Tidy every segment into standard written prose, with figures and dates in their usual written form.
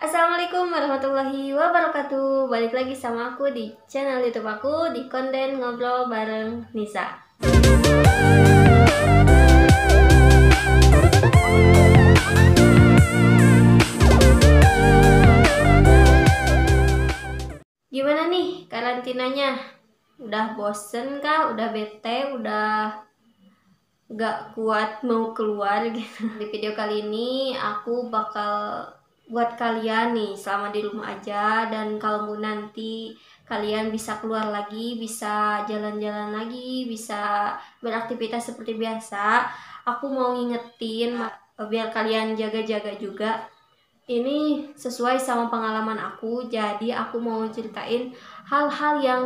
Assalamualaikum warahmatullahi wabarakatuh. Balik lagi sama aku di channel YouTube aku di konten ngobrol bareng Nisa. Gimana nih karantinanya? Udah bosen kah? Udah bete? Udah gak kuat mau keluar gitu? Di video kali ini aku bakal buat kalian nih selama di rumah aja, dan kalau nanti kalian bisa keluar lagi, bisa jalan-jalan lagi, bisa beraktivitas seperti biasa, aku mau ngingetin biar kalian jaga-jaga juga. Ini sesuai sama pengalaman aku, jadi aku mau ceritain hal-hal yang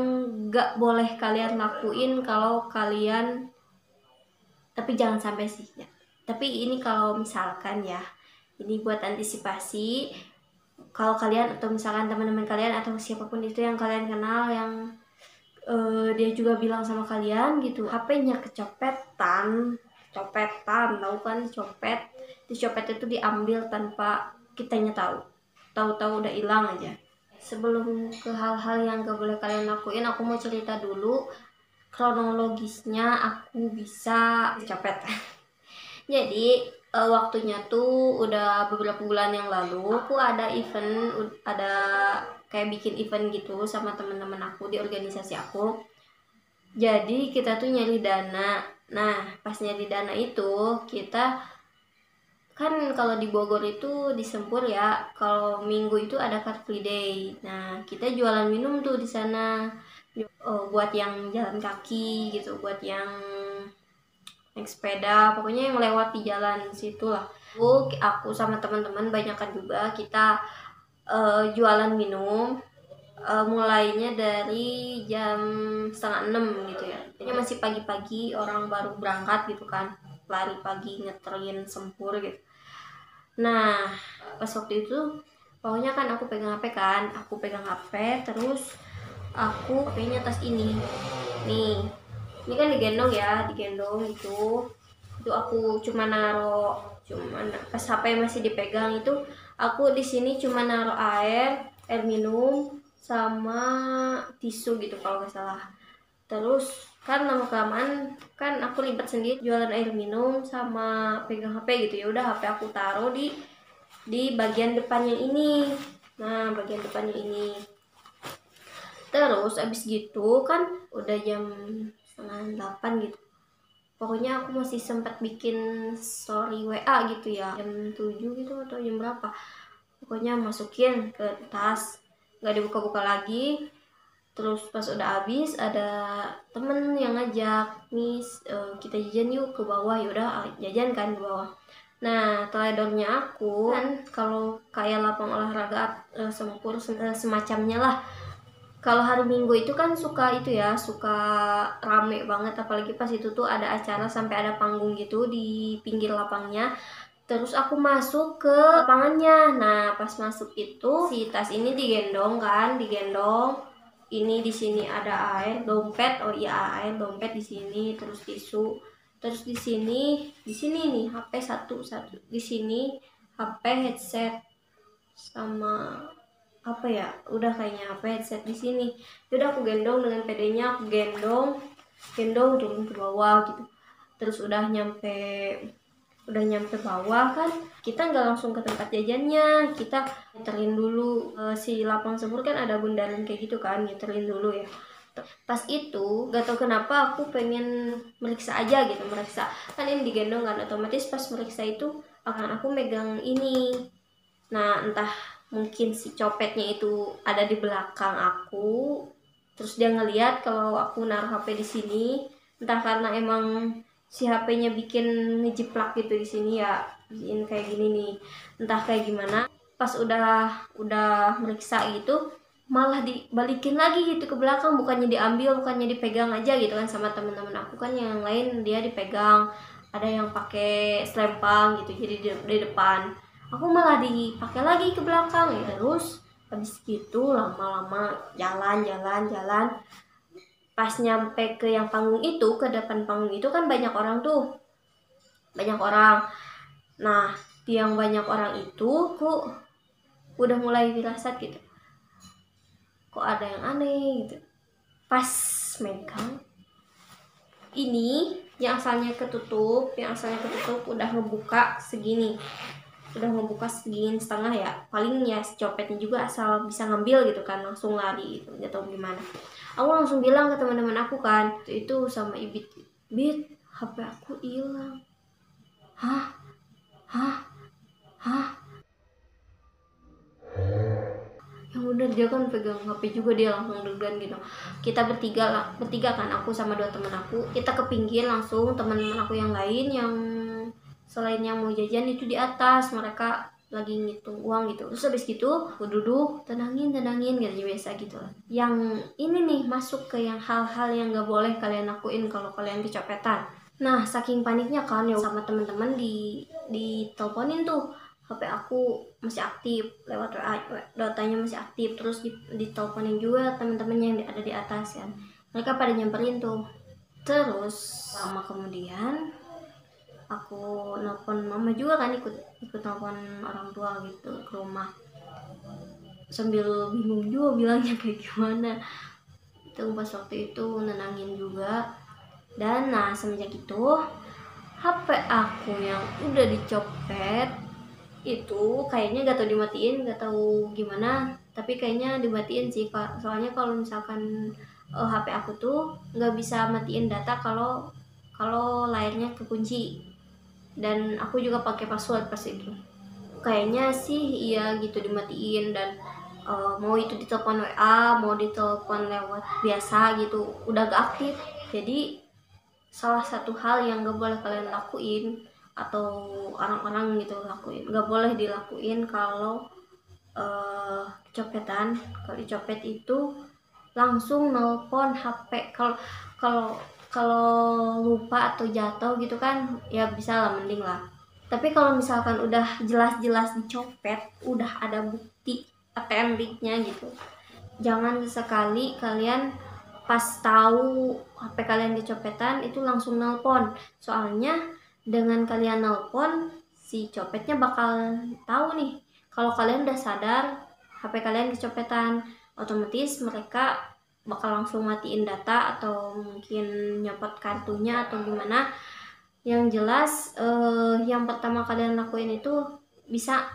gak boleh kalian lakuin kalau kalian, tapi jangan sampai sih ya. Tapi ini kalau misalkan ya, ini buat antisipasi kalau kalian atau misalkan teman-teman kalian atau siapapun itu yang kalian kenal yang dia juga bilang sama kalian gitu HP-nya kecopetan, tahu kan, copet, dicopet itu diambil tanpa kitanya tahu udah hilang aja. Sebelum ke hal-hal yang gak boleh kalian lakuin, aku mau cerita dulu kronologisnya aku bisa copet. Jadi waktunya tuh udah beberapa bulan yang lalu, aku ada event, ada kayak bikin event gitu sama teman-teman aku di organisasi aku. Jadi kita tuh nyari dana. Nah, pas nyari dana itu kita kan kalau di Bogor itu di Sempur ya, kalau Minggu itu ada Car Free Day. Nah, kita jualan minum tuh di sana. Buat yang jalan kaki gitu, buat yang naik sepeda, pokoknya yang lewat di jalan situ lah. Aku sama teman-teman banyakan juga kita jualan minum, mulainya dari jam 5:30 gitu ya. Ini masih pagi-pagi, orang baru berangkat gitu kan, lari pagi ngeterin Sempur gitu. Nah, pas waktu itu pokoknya kan aku pegang HP, terus aku HP-nya tas ini nih. Ini kan digendong gitu. Itu aku cuma pas HP masih dipegang itu, aku di sini cuma naro air minum sama tisu gitu kalau nggak salah. Terus kan lama kelamaan kan aku ribet sendiri jualan air minum sama pegang HP gitu, ya udah HP aku taruh di bagian depannya ini. Nah, bagian depannya ini. Terus abis gitu kan udah jam 7:30 gitu. Pokoknya aku masih sempat bikin story WA gitu ya, jam 7 gitu atau jam berapa. Pokoknya masukin ke tas, nggak dibuka-buka lagi. Terus pas udah habis ada temen yang ngajak, "Miss, kita jajan yuk ke bawah." Yaudah jajan kan ke bawah. Nah, teledornya aku kan kalau kayak lapang olahraga Sempur semacamnya lah. Kalau hari Minggu itu kan suka rame banget, apalagi pas itu tuh ada acara sampai ada panggung gitu di pinggir lapangnya. Terus aku masuk ke lapangannya. Nah, pas masuk itu si tas ini digendong. Ini di sini ada air, dompet, oh iya air, dompet di sini, terus tisu. Terus di sini nih HP satu di sini, HP, headset sama apa ya, udah kayaknya HP, headset di sini. Udah aku gendong dengan pedenya, aku gendong turun ke bawah gitu. Terus udah nyampe bawah kan, kita nggak langsung ke tempat jajannya, kita nyeterin dulu. Si lapang Sempur kan ada bundaran kayak gitu kan, nyeterin dulu ya. Pas itu gak tau kenapa aku pengen meriksa aja gitu, kan ini digendong kan, otomatis pas meriksa itu akan aku megang ini. Nah, entah mungkin si copetnya itu ada di belakang aku, terus dia ngeliat kalau aku naruh HP di sini. Entah karena emang si HP-nya bikin ngejiplak gitu di sini ya, bikin kayak gini nih. Entah kayak gimana. Pas udah meriksa gitu, malah dibalikin lagi gitu ke belakang, bukannya diambil, bukannya dipegang aja gitu kan sama teman-teman aku kan, yang lain dia dipegang, ada yang pakai selempang gitu jadi di depan. Aku malah dipakai lagi ke belakang ya. Terus habis gitu lama-lama jalan. Pas nyampe ke yang panggung itu, ke depan panggung itu kan banyak orang. Nah, di yang banyak orang itu udah mulai firasat gitu, kok ada yang aneh gitu. Pas megang ini yang asalnya ketutup udah ngebuka segini, setengah ya, paling ya copetnya juga asal bisa ngambil gitu kan langsung lari gitu, nggak tahu gimana. Aku langsung bilang ke teman-teman aku kan itu sama Ibit, Bit, HP aku hilang. Hah, hah, hah. Yang bener, dia kan pegang HP juga, dia langsung deg-degan gitu. Kita bertiga kan, aku sama 2 teman aku, kita ke pinggir langsung. Teman-teman aku yang lain yang selain yang mau jajan itu di atas, mereka lagi ngitung uang gitu. Terus habis gitu aku duduk, tenangin gitu biasa gitu lah. Yang ini nih masuk ke yang hal-hal yang gak boleh kalian lakuin kalau kalian kecopetan. Nah, saking paniknya kan ya sama teman-teman diteleponin tuh, HP aku masih aktif lewat WA, datanya masih aktif, terus diteleponin juga teman-teman yang ada di atas kan. Mereka pada nyamperin tuh. Terus lama kemudian aku nelpon mama juga kan, ikut nelpon orang tua gitu ke rumah, sambil bingung juga bilangnya kayak gimana. Itu pas waktu itu nenangin juga. Dan nah semenjak itu HP aku yang udah dicopet itu kayaknya gak tau dimatiin, gak tahu gimana, tapi kayaknya dimatiin sih. Soalnya kalau misalkan HP aku tuh nggak bisa matiin data kalau layarnya kekunci, dan aku juga pakai password pas itu. Kayaknya sih iya gitu dimatiin. Dan mau itu ditelepon WA, mau ditelepon lewat biasa gitu udah gak aktif. Jadi salah satu hal yang gak boleh kalian lakuin atau orang-orang gitu lakuin, gak boleh dilakuin kalau kecopetan. Kalau dicopet itu langsung nelpon HP. Kalau kalau lupa atau jatuh gitu kan ya bisa lah, mending lah. Tapi kalau misalkan udah jelas-jelas dicopet, udah ada bukti ATM linknya gitu, jangan sekali kalian pas tahu HP kalian dicopetan itu langsung nelpon. Soalnya dengan kalian nelpon, si copetnya bakal tahu nih kalau kalian udah sadar HP kalian dicopetan. Otomatis mereka bakal langsung matiin data atau mungkin nyopot kartunya atau gimana. Yang jelas yang pertama kalian lakuin itu bisa,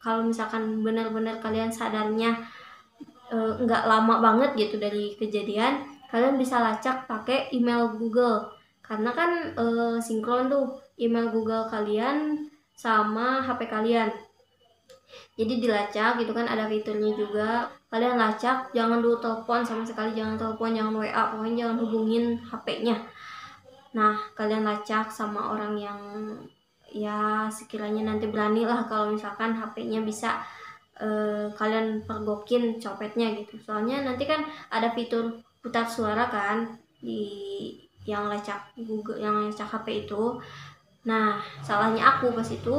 kalau misalkan benar-benar kalian sadarnya nggak lama banget gitu dari kejadian, kalian bisa lacak pakai email Google, karena kan sinkron tuh email Google kalian sama HP kalian. Jadi dilacak gitu kan, ada fiturnya juga. Kalian lacak, jangan dulu telepon, sama sekali jangan telepon, jangan WA, pokoknya jangan hubungin HP-nya. Nah, kalian lacak sama orang yang ya sekiranya nanti berani lah kalau misalkan HP-nya bisa kalian pergokin copetnya gitu. Soalnya nanti kan ada fitur putar suara kan di yang lacak Google, yang lacak HP itu. Nah, salahnya aku pas itu,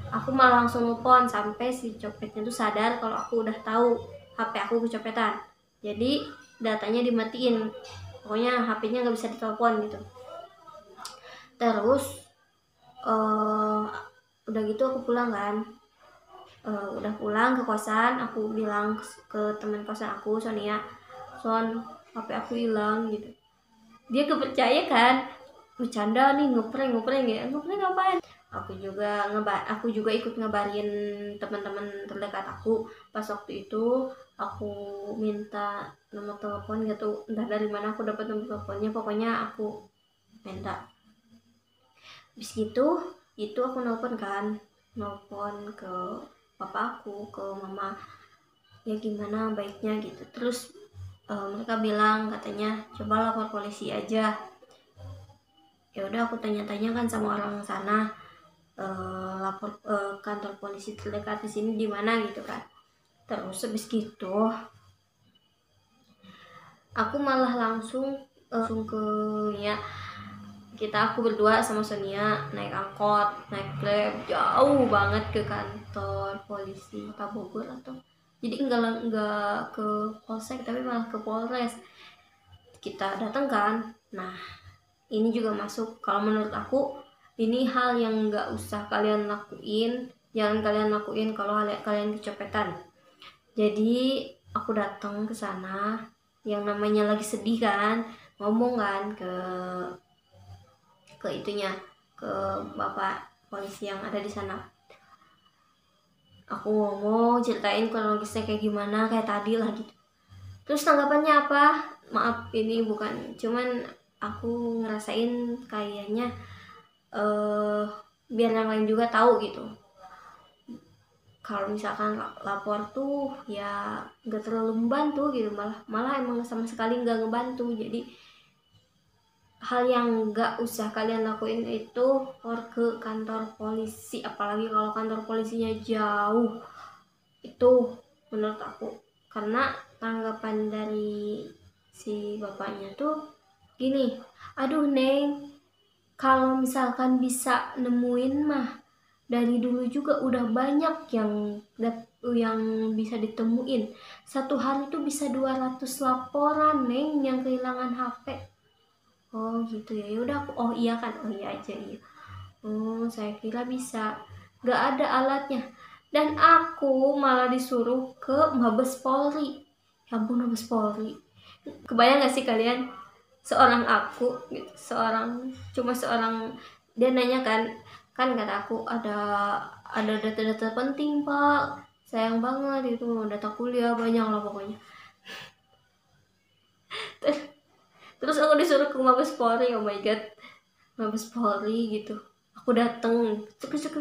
aku malah langsung nelfon sampai si copetnya tuh sadar kalau aku udah tahu HP aku kecopetan. Jadi datanya dimatiin, pokoknya HP-nya nggak bisa ditelepon gitu. Terus udah gitu aku pulang kan, udah pulang ke kosan, aku bilang ke teman kosan aku, Sonia, Son, HP aku hilang gitu. Dia kepercaya kan, bercanda nih, ngeprank ya. Ngeprank ngapain? Aku juga ikut ngabarin teman-teman terdekat aku. Pas waktu itu aku minta nomor telepon gitu, entah dari mana aku dapat nomor teleponnya, pokoknya aku minta. Habis gitu itu aku nelpon ke papa aku, ke mama, ya gimana baiknya gitu. Terus mereka bilang katanya coba lapor polisi aja. Ya udah aku tanya-tanya kan sama orang sana, lapor kantor polisi terdekat di sini di mana gitu kan. Terus habis gitu aku malah langsung ke ya, aku berdua sama Sonia naik angkot, naik Grab jauh banget ke kantor polisi Kota Bogor, atau jadi enggak ke polsek tapi malah ke Polres. Kita datang kan. Nah, ini juga masuk, kalau menurut aku ini hal yang nggak usah kalian lakuin, jangan kalian lakuin kalau kalian kecopetan. Jadi aku datang ke sana, yang namanya lagi sedih kan, ngomong kan ke itunya, ke bapak polisi yang ada di sana. Aku ngomong, ceritain kronologisnya kayak gimana, kayak tadi lah gitu. Terus tanggapannya apa? Maaf, ini bukan, cuman aku ngerasain kayaknya biar yang lain juga tahu gitu. Kalau misalkan lapor tuh ya nggak terlalu membantu gitu, malah emang sama sekali nggak ngebantu. Jadi hal yang nggak usah kalian lakuin itu lapor ke kantor polisi, apalagi kalau kantor polisinya jauh. Itu menurut aku, karena tanggapan dari si bapaknya tuh gini, aduh Neng, kalau misalkan bisa nemuin mah dari dulu juga udah banyak yang bisa ditemuin. Satu hari tuh bisa 200 laporan Neng yang kehilangan HP. Oh gitu ya, yaudah aku, oh iya kan, oh iya aja iya. Oh saya kira bisa, gak ada alatnya. Dan aku malah disuruh ke Mabes Polri. Ya ampun, Mabes Polri. Kebayang gak sih kalian, seorang aku gitu, cuma seorang, dia nanya kan, kata aku ada data-data penting Pak, sayang banget itu data kuliah banyak lah pokoknya. Terus aku disuruh ke Mabes Polri, oh my god, Mabes Polri gitu. Aku dateng cek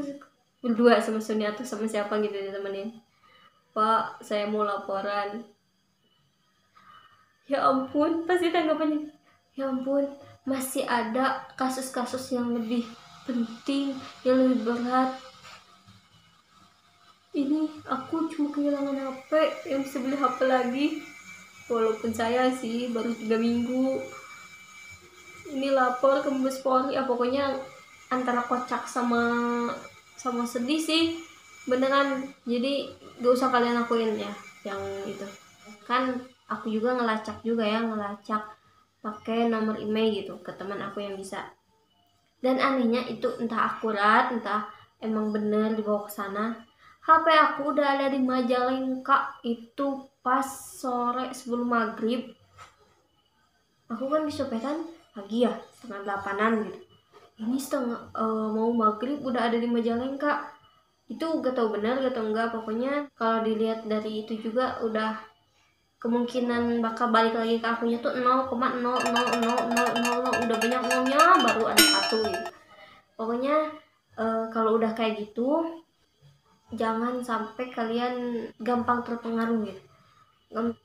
berdua sama Sony atau sama siapa gitu ditemenin. Pak, saya mau laporan. Ya ampun, pasti tanggapannya, ya ampun, masih ada kasus-kasus yang lebih penting, yang lebih berat. Ini aku cuma kehilangan HP, yang bisa beli HP lagi. Walaupun saya sih baru 3 minggu. Ini lapor ke Mabes Polri, ya pokoknya antara kocak sama sedih sih. Beneran, jadi gak usah kalian lakuin ya yang itu. Kan aku juga ngelacak pakai nomor email gitu ke teman aku yang bisa. Dan anehnya itu entah akurat, entah emang bener dibawa ke sana. HP aku udah ada di Majalengka itu pas sore sebelum maghrib. Aku kan di Sopetan pagi ya, setengah 8-an gitu. Ini mau maghrib udah ada di Majalengka. Itu gak tau benar gak tau enggak, pokoknya kalau dilihat dari itu juga udah kemungkinan bakal balik lagi ke akunya tuh 0,0000000, udah banyak nolnya baru ada satu gitu. Pokoknya kalau udah kayak gitu jangan sampai kalian gampang terpengaruh gitu.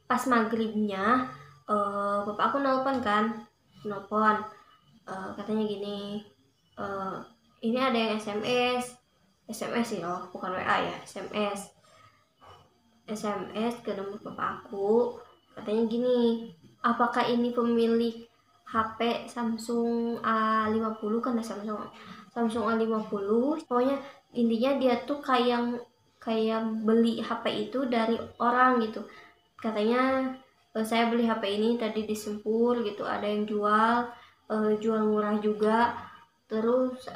Pas maghribnya bapak aku nelpon katanya gini, ini ada yang SMS sih loh, bukan WA ya, SMS ke nomor bapak aku, katanya gini, apakah ini pemilik HP Samsung A50, kan Samsung A50. Pokoknya intinya dia tuh kayak beli HP itu dari orang gitu. Katanya saya beli HP ini tadi di Sempur gitu, ada yang jual murah juga. Terus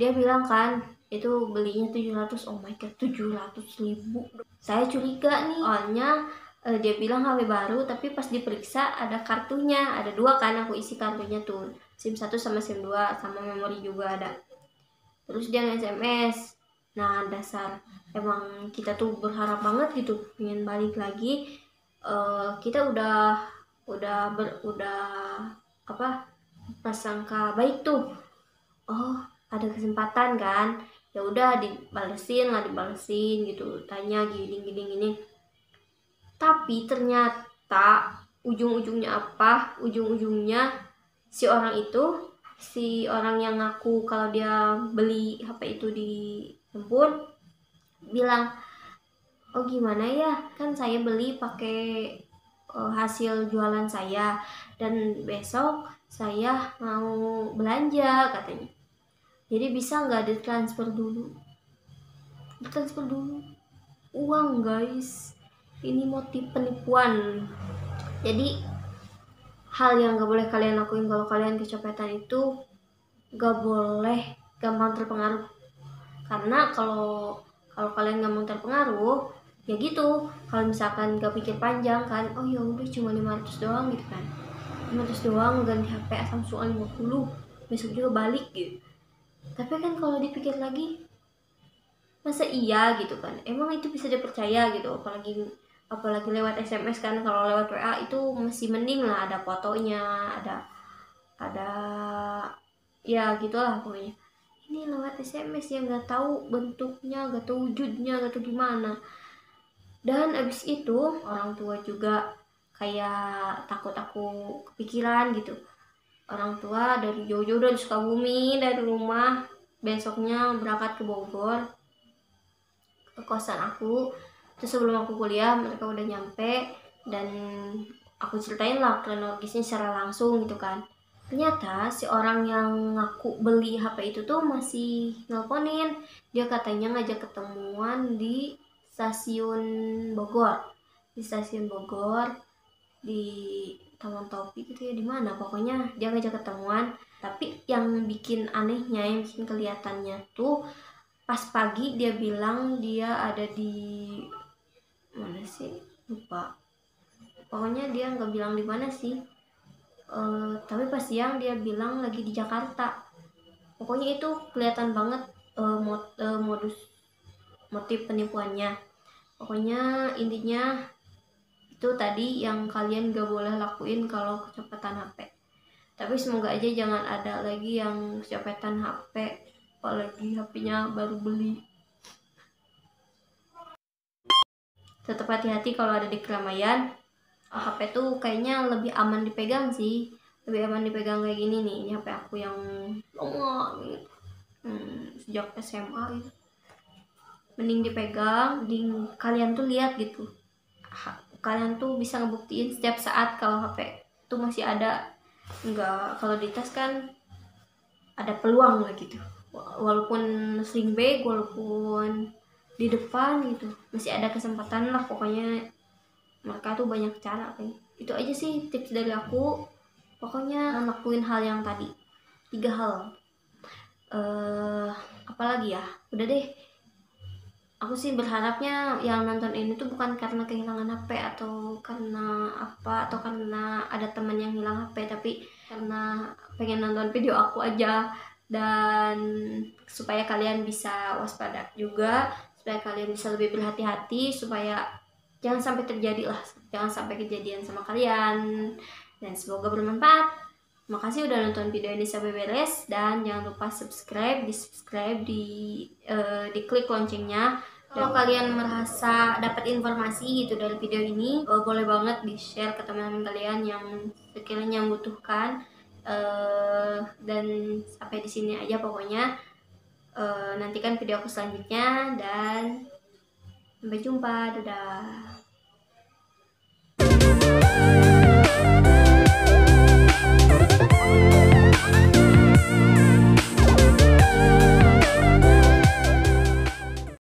dia bilang kan itu belinya 700. Oh my god, 700.000. Saya curiga nih, soalnya dia bilang HP baru, tapi pas diperiksa ada kartunya, ada dua kan, aku isi kartunya tuh, SIM 1 sama SIM 2 sama memori juga ada. Terus dia nge-SMS. Nah dasar emang kita tuh berharap banget gitu pengen balik lagi. Kita udah apa, prasangka baik tuh, oh ada kesempatan kan, ya udah dibalesin gitu, tanya gini. Tapi ternyata ujung-ujungnya si orang yang ngaku kalau dia beli HP itu di Sempur bilang, oh gimana ya, kan saya beli pakai hasil jualan saya, dan besok saya mau belanja katanya. Jadi bisa nggak ditransfer dulu uang guys. Ini motif penipuan. Jadi hal yang gak boleh kalian lakuin kalau kalian kecopetan itu, gak boleh gampang terpengaruh. Karena kalau kalian gampang terpengaruh, ya gitu. Kalau misalkan gak pikir panjang kan, oh ya udah cuma 500 doang gitu kan, 500 doang ganti HP Samsung A50, besok juga balik gitu. Tapi kan kalau dipikir lagi, masa iya gitu kan, emang itu bisa dipercaya gitu, apalagi lewat SMS kan. Kalau lewat WA itu masih mending lah, ada fotonya, ada ya gitulah pokoknya. Ini lewat SMS yang nggak tahu bentuknya, nggak tahu wujudnya, nggak tahu gimana. Dan abis itu orang tua juga kayak takut aku kepikiran gitu. Orang tua dari jauh-jauh dari Sukabumi, dari rumah, besoknya berangkat ke Bogor, ke kosan aku. Terus sebelum aku kuliah mereka udah nyampe, dan aku ceritain lah kronologisnya secara langsung gitu kan. Ternyata si orang yang ngaku beli HP itu tuh masih nelponin. Dia katanya ngajak ketemuan di stasiun Bogor. Di stasiun Bogor, di Taman Topi gitu ya, di mana pokoknya dia ngajak ketemuan. Tapi yang bikin anehnya, yang bikin kelihatannya tuh, pas pagi dia bilang dia ada di mana sih, lupa. Pokoknya dia nggak bilang di mana sih. Tapi pas siang dia bilang lagi di Jakarta. Pokoknya itu kelihatan banget modus motif penipuannya. Pokoknya intinya itu tadi yang kalian gak boleh lakuin kalau kecopetan HP. Tapi semoga aja jangan ada lagi yang kecopetan HP, apalagi HP-nya baru beli. Tetap hati-hati kalau ada di keramaian. HP tuh kayaknya lebih aman dipegang sih, lebih aman dipegang kayak gini nih. Ini HP aku yang lama gitu, sejak SMA gitu. Mending dipegang, kalian tuh lihat gitu, kalian tuh bisa ngebuktiin setiap saat kalau HP tuh masih ada. Enggak, kalau di tas kan ada peluang lah gitu, walaupun sling bag, walaupun di depan gitu, masih ada kesempatan lah pokoknya. Mereka tuh banyak cara kan. Itu aja sih tips dari aku. Pokoknya lakuin hal yang tadi, 3 hal. Apalagi ya, udah deh. Aku sih berharapnya yang nonton ini tuh bukan karena kehilangan HP atau karena apa, atau karena ada teman yang hilang HP, tapi karena pengen nonton video aku aja. Dan supaya kalian bisa waspada juga, supaya kalian bisa lebih berhati-hati, supaya jangan sampai terjadi lah, jangan sampai kejadian sama kalian. Dan semoga bermanfaat. Makasih udah nonton video ini sampai beres, dan jangan lupa subscribe, di klik loncengnya. Kalau kalian merasa dapat informasi gitu dari video ini, boleh banget di share ke teman-teman kalian yang sekiranya membutuhkan. Dan sampai di sini aja pokoknya. Nantikan video aku selanjutnya, dan sampai jumpa, dadah.